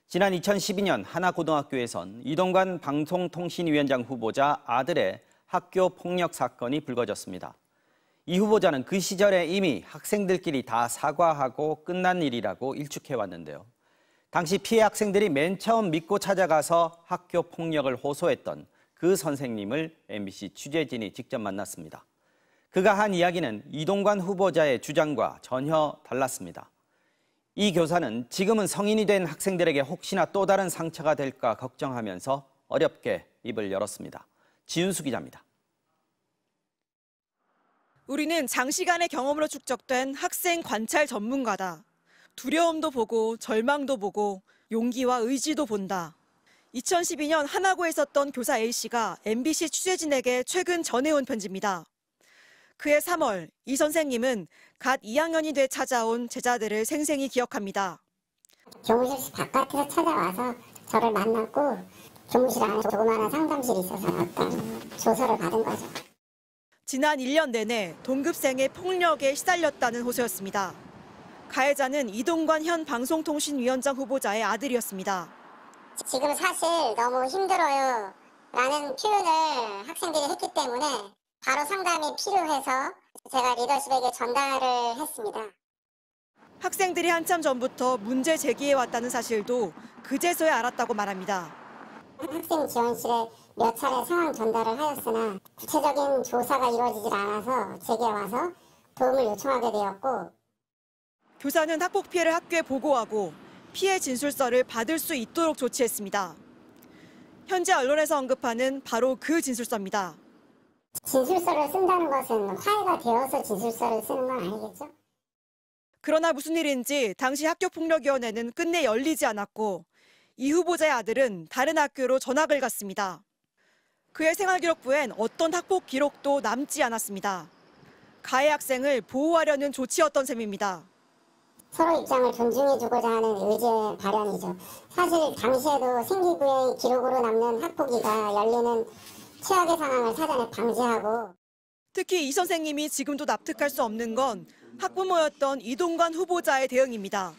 지난 2012년 하나고등학교에선 이동관 방송통신위원장 후보자 아들의 학교 폭력 사건이 불거졌습니다. 이 후보자는 그 시절에 이미 학생들끼리 다 사과하고 끝난 일이라고 일축해왔는데요. 당시 피해 학생들이 맨 처음 믿고 찾아가서 학교 폭력을 호소했던 그 선생님을 MBC 취재진이 직접 만났습니다. 그가 한 이야기는 이동관 후보자의 주장과 전혀 달랐습니다. 이 교사는 지금은 성인이 된 학생들에게 혹시나 또 다른 상처가 될까 걱정하면서 어렵게 입을 열었습니다. 지윤수 기자입니다. 우리는 장시간의 경험으로 축적된 학생 관찰 전문가다. 두려움도 보고 절망도 보고 용기와 의지도 본다. 2012년 하나고에 있었던 교사 A씨가 MBC 취재진에게 최근 전해온 편지입니다. 그해 3월 이 선생님은 갓 2학년이 돼 찾아온 제자들을 생생히 기억합니다. 교무실 바깥에서 찾아와서 저를 만났고 교무실 안에 조그마한 상담실이 있어서 어떤 조서를 받은 거죠. 지난 1년 내내 동급생의 폭력에 시달렸다는 호소였습니다. 가해자는 이동관 현 방송통신위원장 후보자의 아들이었습니다. 지금 사실 너무 힘들어요 라는 표현을 학생들이 했기 때문에 바로 상담이 필요해서 제가 리더십에게 전달을 했습니다. 학생들이 한참 전부터 문제 제기해왔다는 사실도 그제서야 알았다고 말합니다. 학생 지원실에 몇 차례 상황 전달을 하였으나 구체적인 조사가 이루어지질 않아서 제게 와서 도움을 요청하게 되었고, 교사는 학폭 피해를 학교에 보고하고 피해 진술서를 받을 수 있도록 조치했습니다. 현재 언론에서 언급하는 바로 그 진술서입니다. 진술서를 쓴다는 것은 화해가 되어서 진술서를 쓰는 건 아니겠죠? 그러나 무슨 일인지 당시 학교폭력위원회는 끝내 열리지 않았고 이 후보자의 아들은 다른 학교로 전학을 갔습니다. 그의 생활기록부엔 어떤 학폭 기록도 남지 않았습니다. 가해 학생을 보호하려는 조치였던 셈입니다. 서로 입장을 존중해주고자 하는 의지의 발현이죠. 사실 당시에도 생기부의 기록으로 남는 학폭위가 열리는 최악의 상황을 사전에 방지하고, 특히 이 선생님이 지금도 납득할 수 없는 건 학부모였던 이동관 후보자의 대응입니다.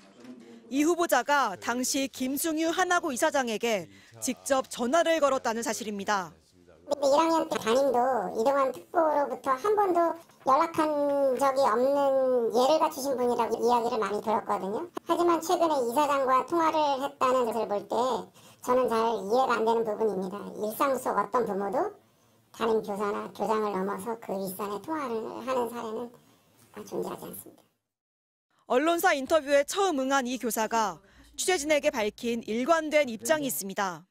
이 후보자가 당시 김승유 하나고 이사장에게 직접 전화를 걸었다는 사실입니다. 1학년 때 담임도 이동관 특보로부터 한 번도 연락한 적이 없는 예를 갖추신 분이라고 이야기를 많이 들었거든요. 하지만 최근에 이사장과 통화를 했다는 것을 볼 때 저는 잘 이해가 안 되는 부분입니다. 일상 속 어떤 부모도 담임 교사나 교장을 넘어서 그 윗선에 통화를 하는 사례는 존재하지 않습니다. 언론사 인터뷰에 처음 응한 이 교사가 취재진에게 밝힌 일관된 입장이 있습니다.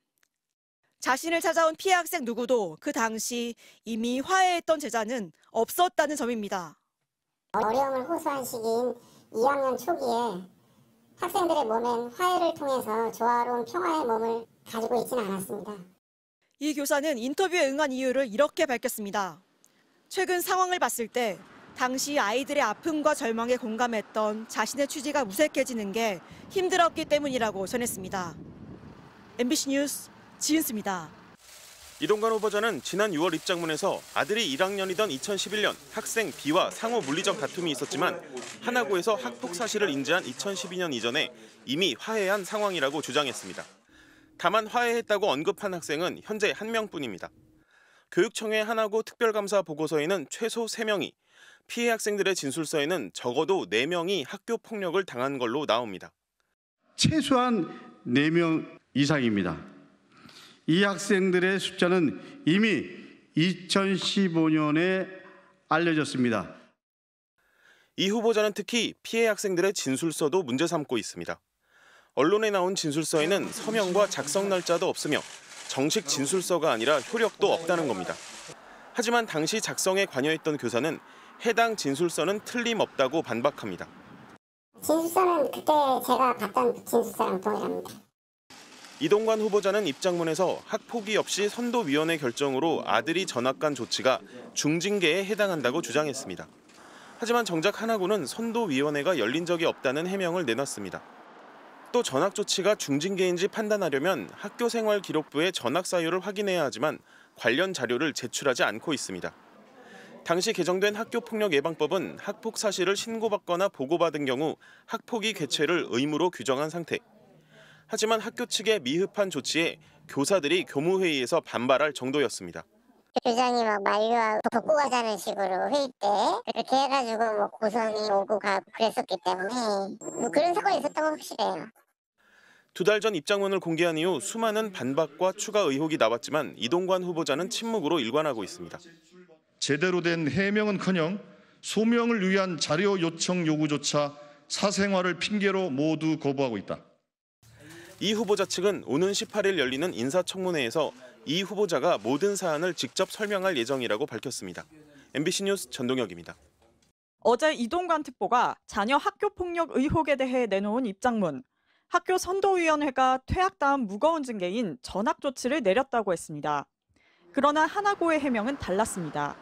자신을 찾아온 피해 학생 누구도 그 당시 이미 화해했던 제자는 없었다는 점입니다. 어려움을 호소한 시기인 2학년 초기에 학생들의 몸엔 화해를 통해서 조화로운 평화의 몸을 가지고 있지는 않았습니다. 이 교사는 인터뷰에 응한 이유를 이렇게 밝혔습니다. 최근 상황을 봤을 때 당시 아이들의 아픔과 절망에 공감했던 자신의 취지가 무색해지는 게 힘들었기 때문이라고 전했습니다. MBC 뉴스 지은수입니다. 이동관 후보자는 지난 6월 입장문에서 아들이 1학년이던 2011년 학생 B와 상호 물리적 다툼이 있었지만 하나고에서 학폭 사실을 인지한 2012년 이전에 이미 화해한 상황이라고 주장했습니다. 다만 화해했다고 언급한 학생은 현재 1명뿐입니다. 교육청의 하나고 특별감사 보고서에는 최소 3명이, 피해 학생들의 진술서에는 적어도 4명이 학교 폭력을 당한 걸로 나옵니다. 최소한 4명 이상입니다. 이 학생들의 숫자는 이미 2015년에 알려졌습니다. 이 후보자는 특히 피해 학생들의 진술서도 문제 삼고 있습니다. 언론에 나온 진술서에는 서명과 작성 날짜도 없으며 정식 진술서가 아니라 효력도 없다는 겁니다. 하지만 당시 작성에 관여했던 교사는 해당 진술서는 틀림없다고 반박합니다. 진술서는 그때 제가 봤던 진술서랑 동일합니다. 이동관 후보자는 입장문에서 학폭위 없이 선도위원회 결정으로 아들이 전학 간 조치가 중징계에 해당한다고 주장했습니다. 하지만 정작 하나고는 선도위원회가 열린 적이 없다는 해명을 내놨습니다. 또 전학 조치가 중징계인지 판단하려면 학교생활기록부의 전학 사유를 확인해야 하지만 관련 자료를 제출하지 않고 있습니다. 당시 개정된 학교폭력예방법은 학폭 사실을 신고받거나 보고받은 경우 학폭위 개최를 의무로 규정한 상태. 하지만 학교 측의 미흡한 조치에 교사들이 교무회의에서 반발할 정도였습니다. 교장이 막 만류하고 덮고 가자는 식으로 회의 때 그렇게 해가지고 뭐 고성이 오고 가고 그랬었기 때문에 뭐 그런 사건이 있었던 건 확실해요. 2달 전 입장문을 공개한 이후 수많은 반박과 추가 의혹이 나왔지만 이동관 후보자는 침묵으로 일관하고 있습니다. 제대로 된 해명은커녕 소명을 위한 자료 요청 요구조차 사생활을 핑계로 모두 거부하고 있다. 이 후보자 측은 오는 18일 열리는 인사청문회에서 이 후보자가 모든 사안을 직접 설명할 예정이라고 밝혔습니다. MBC 뉴스 전동혁입니다. 어제 이동관 특보가 자녀 학교폭력 의혹에 대해 내놓은 입장문. 학교 선도위원회가 퇴학 다음 무거운 징계인 전학 조치를 내렸다고 했습니다. 그러나 하나고의 해명은 달랐습니다.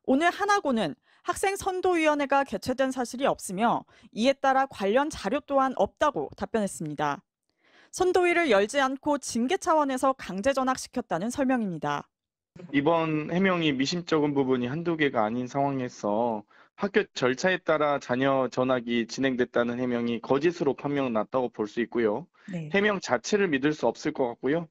오늘 하나고는 학생 선도위원회가 개최된 사실이 없으며 이에 따라 관련 자료 또한 없다고 답변했습니다. 선도위를 열지 않고 징계 차원에서 강제 전학시켰다는 설명입니다. 이번 해명이 미심쩍은 부분이 한두 개가 아닌 상황에서 학교 절차에 따라 자녀 전학이 진행됐다는 해명이 거짓으로 판명났다고 볼 수 있고요. 네. 해명 자체를 믿을 수 없을 것 같고요.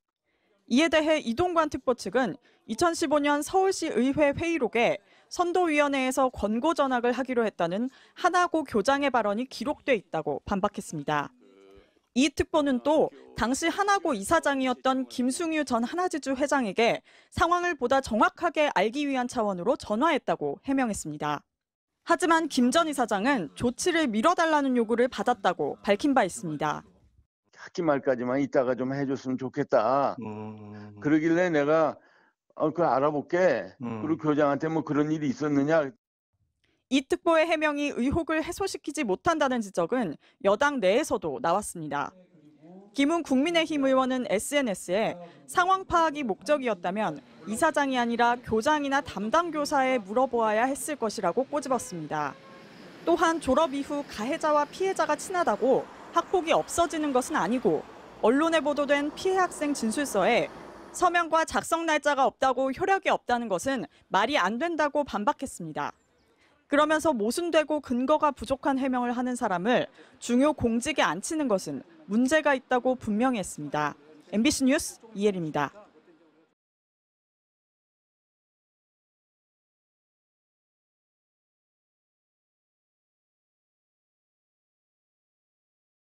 이에 대해 이동관 특보 측은 2015년 서울시 의회 회의록에 선도위원회에서 권고 전학을 하기로 했다는 하나고 교장의 발언이 기록돼 있다고 반박했습니다. 이 특보는 또 당시 하나고 이사장이었던 김승유 전 하나지주 회장에게 상황을 보다 정확하게 알기 위한 차원으로 전화했다고 해명했습니다. 하지만 김 전 이사장은 조치를 미뤄달라는 요구를 받았다고 밝힌 바 있습니다. 학기 말까지만 이따가 좀 해줬으면 좋겠다. 그러길래 내가 그걸 알아볼게. 그리고 교장한테 뭐 그런 일이 있었느냐. 이 특보의 해명이 의혹을 해소시키지 못한다는 지적은 여당 내에서도 나왔습니다. 김웅 국민의힘 의원은 SNS에 상황 파악이 목적이었다면 이사장이 아니라 교장이나 담당 교사에 물어보아야 했을 것이라고 꼬집었습니다. 또한 졸업 이후 가해자와 피해자가 친하다고 학폭이 없어지는 것은 아니고 언론에 보도된 피해 학생 진술서에 서명과 작성 날짜가 없다고 효력이 없다는 것은 말이 안 된다고 반박했습니다. 그러면서 모순되고 근거가 부족한 해명을 하는 사람을 중요 공직에 앉히는 것은 문제가 있다고 분명히 했습니다. MBC 뉴스 이혜리입니다.